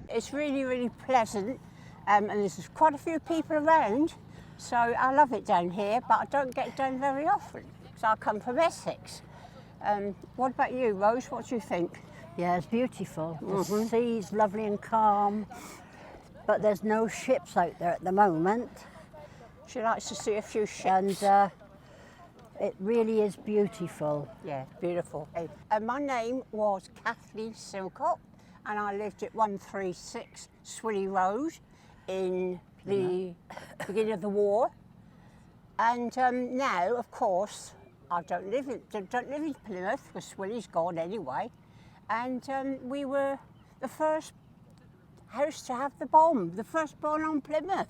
It's really, really pleasant, and there's quite a few people around, so I love it down here, but I don't get down very often, because I come from Essex. What about you, Rose? What do you think? Yeah, it's beautiful. The sea's lovely and calm, but there's no ships out there at the moment. She likes to see a few ships. And it really is beautiful. Yeah, beautiful. My name was Kathleen Silcock, and I lived at 136 Swilly Road in the beginning of the war. And now, of course, I don't live in Plymouth, because Swilly's gone anyway. And we were the first house to have the bomb. The first bomb on Plymouth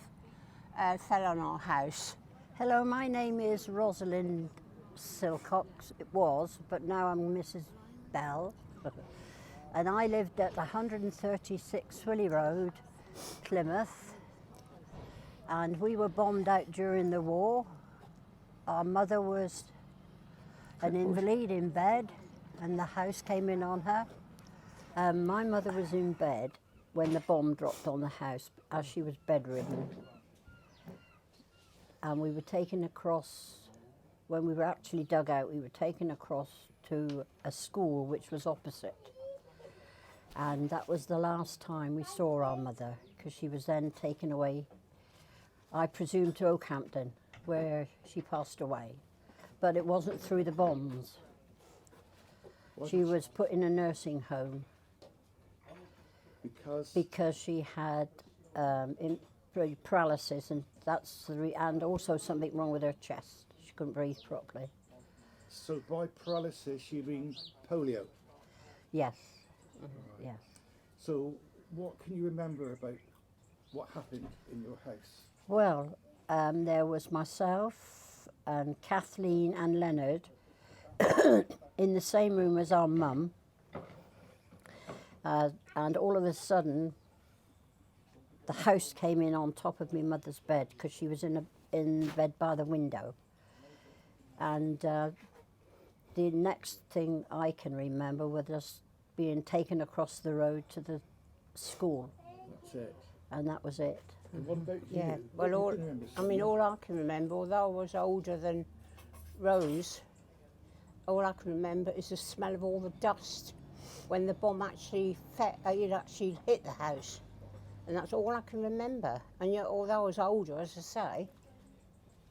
fell on our house. Hello, my name is Rosalind Silcock. It was, but now I'm Mrs. Bell. And I lived at 136 Swilly Road, Plymouth. And we were bombed out during the war. Our mother was an invalid in bed, and the house came in on her. My mother was in bed when the bomb dropped on the house, as she was bedridden. And we were taken across, when we were actually dug out, we were taken across to a school which was opposite. And that was the last time we saw our mother, because she was then taken away, I presume, to Oakhampton, where she passed away. But it wasn't through the bombs. She was put in a nursing home. Because she had paralysis, and and also something wrong with her chest. She couldn't breathe properly. So by paralysis, you mean polio? Yes. Right. Yes. So what can you remember about what happened in your house? Well, there was myself and Kathleen and Leonard in the same room as our mum. And all of a sudden, the house came in on top of my mother's bed, because she was in bed by the window. And the next thing I can remember was us being taken across the road to the school. That's it. And that was it. And what about you? Yeah, well, all I can remember, although I was older than Rose, all I can remember is the smell of all the dust when the bomb actually hit the house. And that's all I can remember. And yet, although I was older, as I say,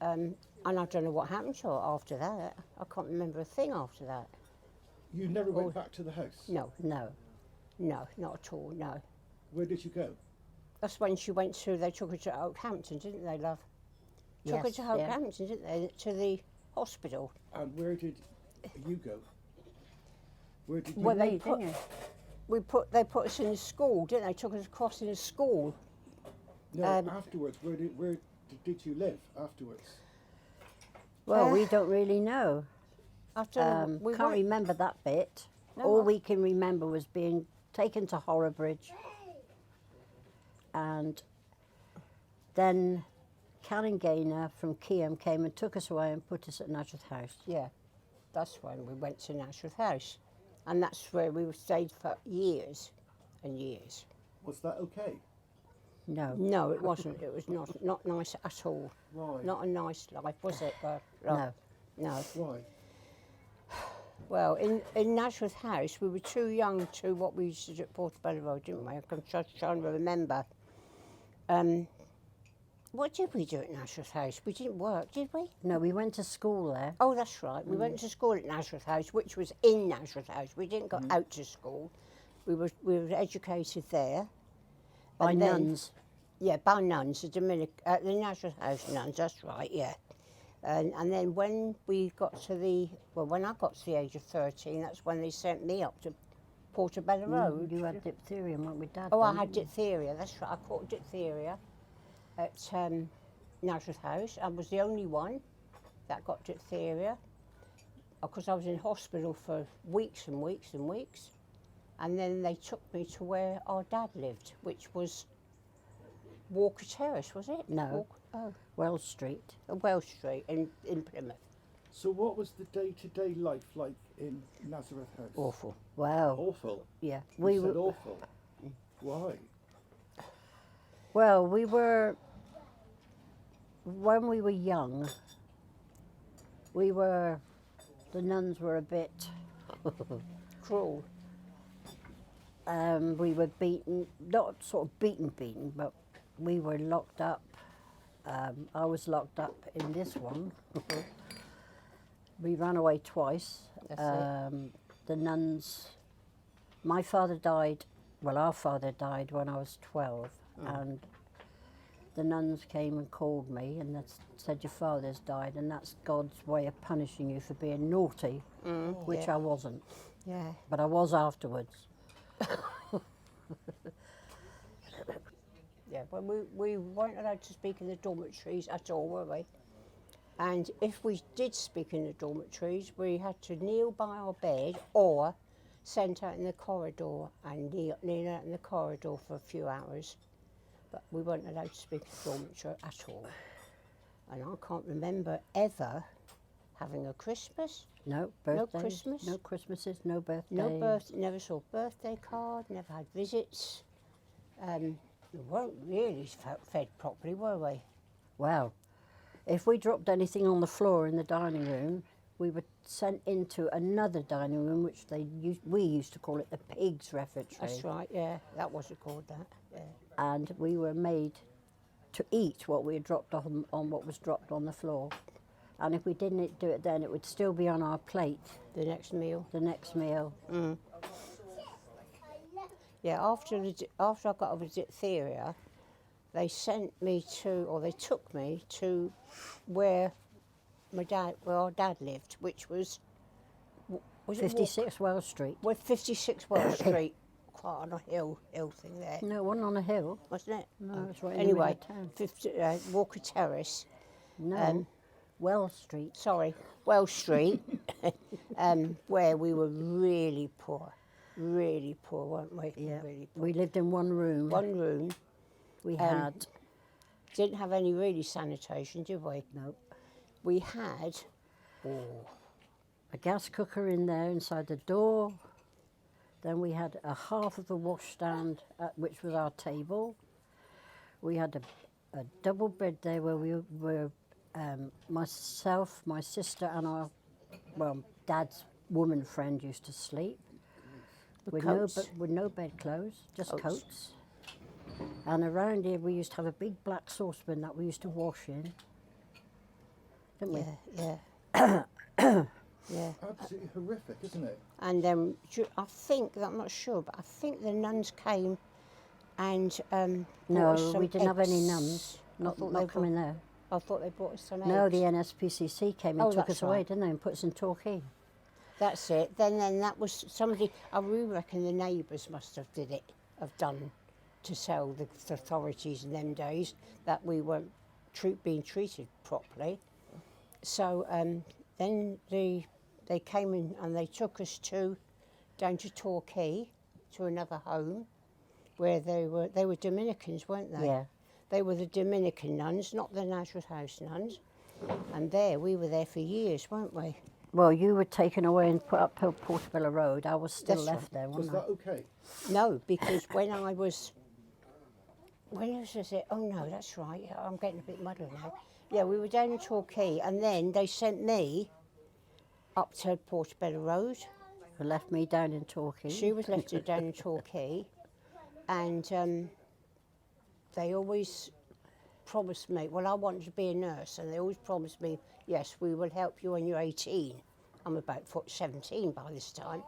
and I don't know what happened to her after that. I can't remember a thing after that. You never went back to the house? No, not at all, no. Where did you go? That's when they took her to Oakhampton, didn't they, love? Yes, took her to Oakhampton, didn't they, to the hospital. And where did you go? Where did you Well, go? they put us in a school, didn't they? Took us across in a school. No, afterwards, where did you live afterwards? Well, we don't really know. We can't remember that bit. No, All we can remember was being taken to Horrobridge, and then Callan Gaynor from Keam came and took us away and put us at Nazareth House. Yeah, that's when we went to Nazareth House. And that's where we stayed for years and years. Was that okay? No. No, it wasn't. It was not nice at all. Why? Not a nice life, was it? No. No. Why? Well, in Nazareth House, we were too young to what we used to do at Portobello Road, didn't we? I'm just trying to remember. What did we do at Nazareth House? We didn't work, did we? No, we went to school there. Oh, that's right. We went to school at Nazareth House, which was in Nazareth House. We didn't go out to school. We were educated there. By nuns. Yeah, by nuns, the Nazareth House nuns, that's right, yeah. And then when we got to when I got to the age of 13, that's when they sent me up to Portobello Road. You had diphtheria and went with Dad. Oh, I had diphtheria, that's right. I caught diphtheria at Nazareth House. I was the only one that got diphtheria, because I was in hospital for weeks and weeks and weeks. And then they took me to where our dad lived, which was Walker Terrace, was it? No. Wells Street. Wells Street in Plymouth. So what was the day-to-day life like in Nazareth House? Awful. Wow. Awful? Yeah. You said awful. Why? Well, when we were young, the nuns were a bit Cruel. we were beaten, not sort of beaten, but we were locked up. I was locked up in this one. We ran away twice. That's it. The nuns, my father died, well, our father died when I was 12, and the nuns came and called me and said, your father's died, and that's God's way of punishing you for being naughty, which I wasn't, Yeah. but I was afterwards. Yeah, well, we weren't allowed to speak in the dormitories at all, were we? And if we did speak in the dormitories, we had to kneel by our bed or sent out in the corridor and kneel out in the corridor for a few hours. But we weren't allowed to speak in the dormitory at all. And I can't remember ever having a Christmas. No birthdays, No Christmas. no Christmases, no birthdays. No never saw a birthday card, never had visits. We weren't really fed properly, were we? Wow. If we dropped anything on the floor in the dining room, we were sent into another dining room, which we used to call it the pig's refectory. That's right, yeah, that wasn't called that. Yeah. And we were made to eat what we had dropped on what was dropped on the floor. And if we didn't do it then, it would still be on our plate The next meal. the next meal. Yeah, after I got over diphtheria, they took me to where our dad lived, which was it 56 Wells Street. 56 Wells Street, quite on a hill thing there, No, it wasn't on a hill. wasn't it? No, it's right in the middle Anyway, of town. Walker Terrace. No, Wells Street. Sorry, Wells Street, where we were really poor, weren't we? Yeah, Really poor. we lived in one room. One room. We had, Didn't have any really sanitation, did we? no, We had a gas cooker in there inside the door. Then we had a half of a washstand, which was our table. We had a double bed there where we were, myself, my sister, and our, Dad's woman friend used to sleep. With no bedclothes, just coats. And around here we used to have a big black saucepan that we used to wash in. Didn't we? Yeah. Yeah. Absolutely horrific, isn't it? And then I think, I'm not sure, but I think the nuns came and No, brought us some we didn't have any eggs. nuns. Not thought they coming there. I thought they brought us some eggs. No, the NSPCC came and took that's us away, right. didn't they, and put us in Torquay. That's it. Then that was somebody. I really reckon the neighbours must have done to tell the authorities in them days that we weren't being treated properly. So then they came in and they took us down to Torquay to another home where they were Dominicans, weren't they? Yeah. They were the Dominican nuns, not the Nazareth House nuns. And we were there for years, weren't we? Well, you were taken away and put up Portobello Road. I was still That's left there, Was wasn't I? that okay? No, because when was it? Oh no, that's right. Yeah, I'm getting a bit muddled now. Yeah, we were down in Torquay, and then they sent me up to Portobello Road. They left me down in Torquay. She was left down in Torquay, and they always promised me. Well, I wanted to be a nurse, and they always promised me, yes, we will help you when you're 18. I'm about 17 by this time.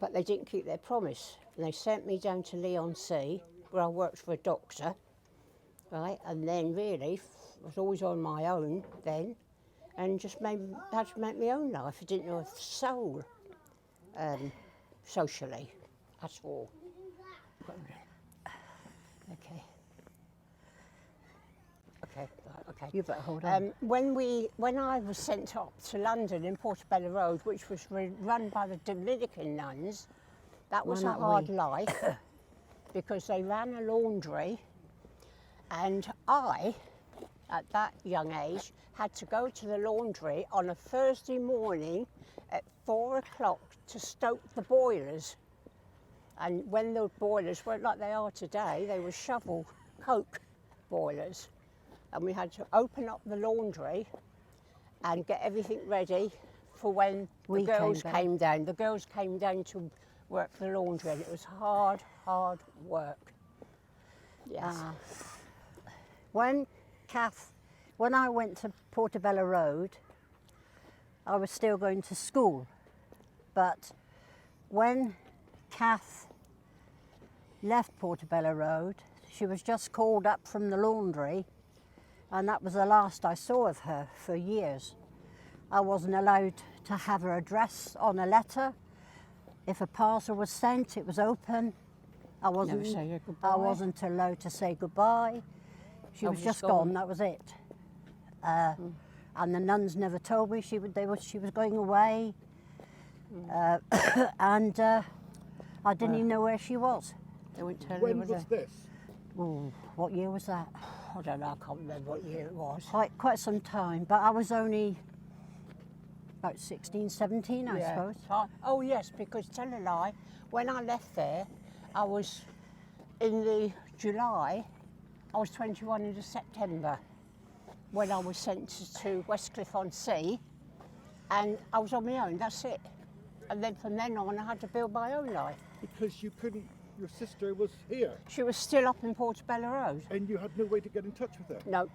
But they didn't keep their promise, and they sent me down to Leigh-on-Sea, where I worked for a doctor, right? And then really, I was always on my own then, and just had to make my own life. I didn't know a soul socially at all. Okay. Okay. You better hold on. When I was sent up to London in Portobello Road, which was run by the Dominican nuns, that was Why a not hard we? life because they ran a laundry, and I, at that young age, had to go to the laundry on a Thursday morning at 4 o'clock to stoke the boilers. And when the boilers weren't like they are today, they were shovel coke boilers, and we had to open up the laundry and get everything ready for when the girls came down. The girls came down to work the laundry, and it was hard work. Yes. When I went to Portobello Road, I was still going to school, but when Kath left Portobello Road, she was just called up from the laundry, and that was the last I saw of her for years. I wasn't allowed to have her address on a letter. If a parcel was sent, it was open. I wasn't allowed to say goodbye. She was just gone. That was it. And the nuns never told me she was going away, and I didn't even know where she was. They wouldn't tell When me. was this? Ooh, what year was that? I don't know. I can't remember what year it was. Quite some time, but I was only about 16, 17, I suppose. Oh yes, because tell a lie, when I left there, I was in the July. I was 21 in the September when I was sent to Westcliff-on-Sea, and I was on my own. That's it. And then from then on, I had to build my own life. Because you couldn't, your sister was here She was still up in Portobello Road. and you had no way to get in touch with her. No,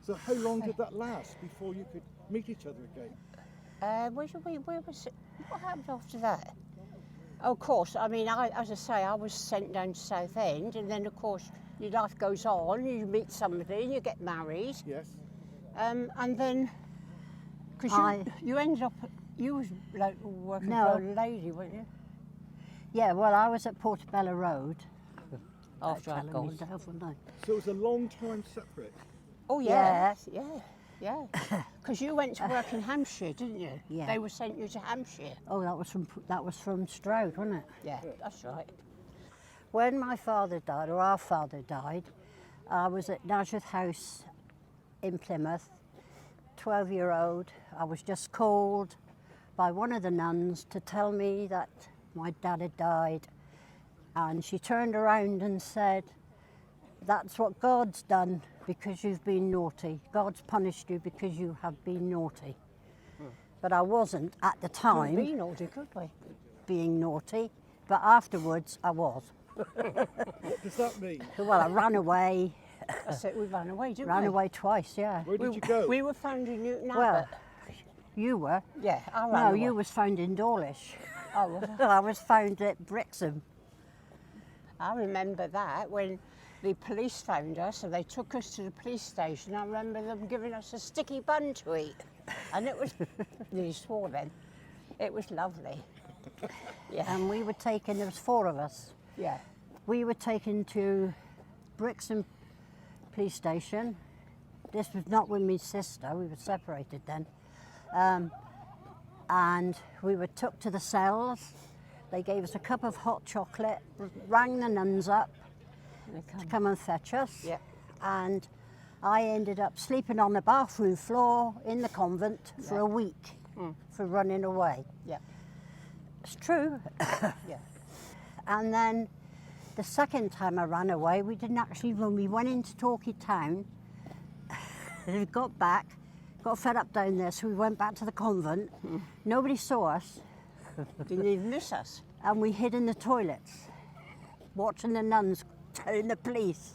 So how long did that last before you could meet each other again? where was it? What happened after that? Of course, I mean, as I say, I was sent down to Southend, and then of course your life goes on. You meet somebody, and you get married, Yes. and then because you ended up, you was like working for a lady, weren't you? Yeah, well, I was at Portobello Road. After I'd gone. So it was a long time separate. Oh yeah, yeah. Because you went to work in Hampshire, didn't you? Yeah. They were sent you to Hampshire. Oh, that was from Stroud, wasn't it? Yeah, that's right. When my father died, or our father died, I was at Nazareth House in Plymouth, 12-year-old. I was just called by one of the nuns to tell me that my dad had died, and she turned around and said, "That's what God's done because you've been naughty. God's punished you because you have been naughty." But I wasn't at the time Couldn't be naughty, could we? being naughty, but afterwards I was. What does that mean? Well, I ran away. That's it, we ran away, didn't we? Ran away twice, yeah. Where did you go? We were found in Newton Well, Abbot. you were. Yeah, I ran No, away. you was found in Dawlish. Oh, was I was found at Brixham. I remember that when the police found us and they took us to the police station. I remember them giving us a sticky bun to eat. And it was, you swore then, it was lovely. Yeah. And we were taken, there was 4 of us. Yeah. We were taken to Brixham police station. This was not with my sister, we were separated then. And we were took to the cells. They gave us a cup of hot chocolate, rang the nuns up to come and fetch us. Yeah. And I ended up sleeping on the bathroom floor in the convent for a week for running away. Yeah. It's true. Yeah. And then the second time I ran away, we didn't actually run. We went into Torquay town, we got back, got fed up down there, so we went back to the convent. Nobody saw us, Didn't even miss us. and we hid in the toilets, watching the nuns telling the police.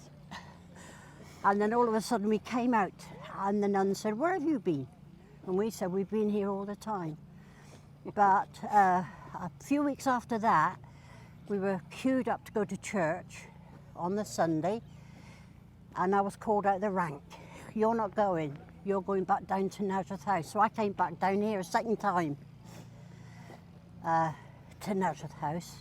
And then all of a sudden we came out, and the nun said, "Where have you been?" And we said, "We've been here all the time." But a few weeks after that, we were queued up to go to church on the Sunday, and I was called out of the rank. "You're not going, you're going back down to Nazareth House." So I came back down here a second time to Nazareth House.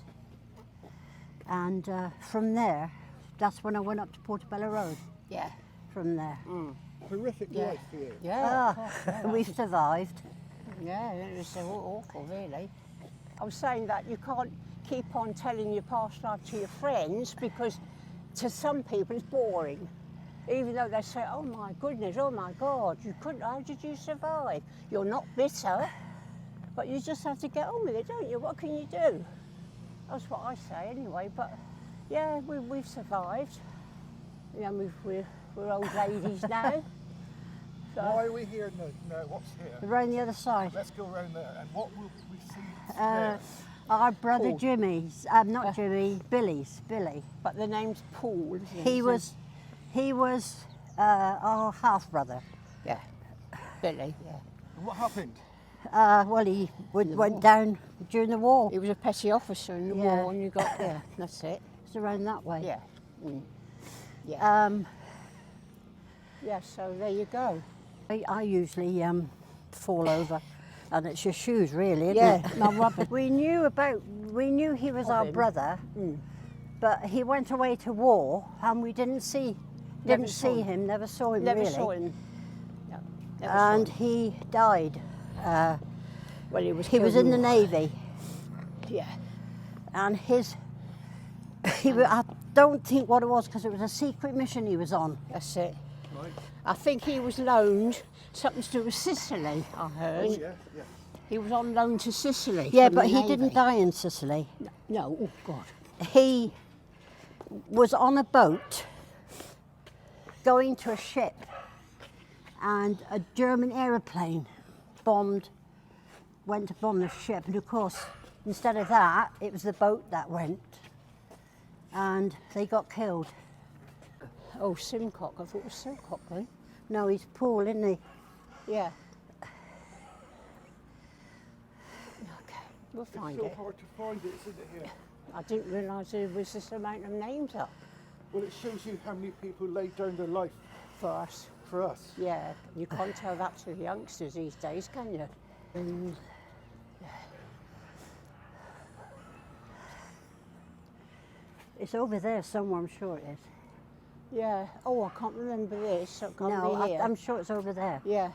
And from there, that's when I went up to Portobello Road, Yeah. from there. Horrific life for you. Yeah. We've survived. Yeah, it was so awful, really. I was saying that you can't keep on telling your past life to your friends because to some people it's boring. Even though they say, "Oh my goodness, oh my God, you couldn't, how did you survive?" You're not bitter, but you just have to get on with it, don't you? What can you do? That's what I say anyway, but yeah, we've survived. Yeah, we're old ladies now. So, Why are we here? No, what's here? Around the other side. Let's go around there. And what will we see Uh, there? our brother Paul. Jimmy's, not Jimmy, Billy. but the name's Paul, isn't it? He was our half brother. Yeah, Billy, yeah. And what happened? Well, he went down during the war. He was a petty officer in the Yeah. war, and you got there. That's it. It's around that way. Yeah. Mm. Yeah. Yeah, So there you go. I usually fall over, and it's your shoes, really, isn't Yeah, it? my rubber. We knew he was our him. brother, Mm. but he went away to war, and we didn't see Never saw him, him. never saw him Never really. saw him. No, never saw And him. he died. Well, he was. He was killed in the war. Navy, Yeah. and I don't think what it was, because it was a secret mission he was on. That's it. Right. I think he was loaned something to do with Sicily. I heard. Oh, yeah, yeah. He was on loan to Sicily. Yeah, from but the he Navy. didn't die in Sicily. No. Oh God. He was on a boat going to a ship, and a German aeroplane went to bomb the ship, and of course, instead of that, it was the boat that went, and they got killed. Oh, Simcock. I thought it was Silcock then. No, he's Paul, isn't he? Yeah. Okay, we'll find It's so it. hard to find it, isn't it, here? I didn't realise there was this amount of names up Well, it shows you how many people laid down their life for us. for us. Yeah, you can't tell that to the youngsters these days, can you? And It's over there somewhere, I'm sure it is. yeah. Oh, I can't remember this. So it can't No, be here. I'm sure it's over there. Yeah.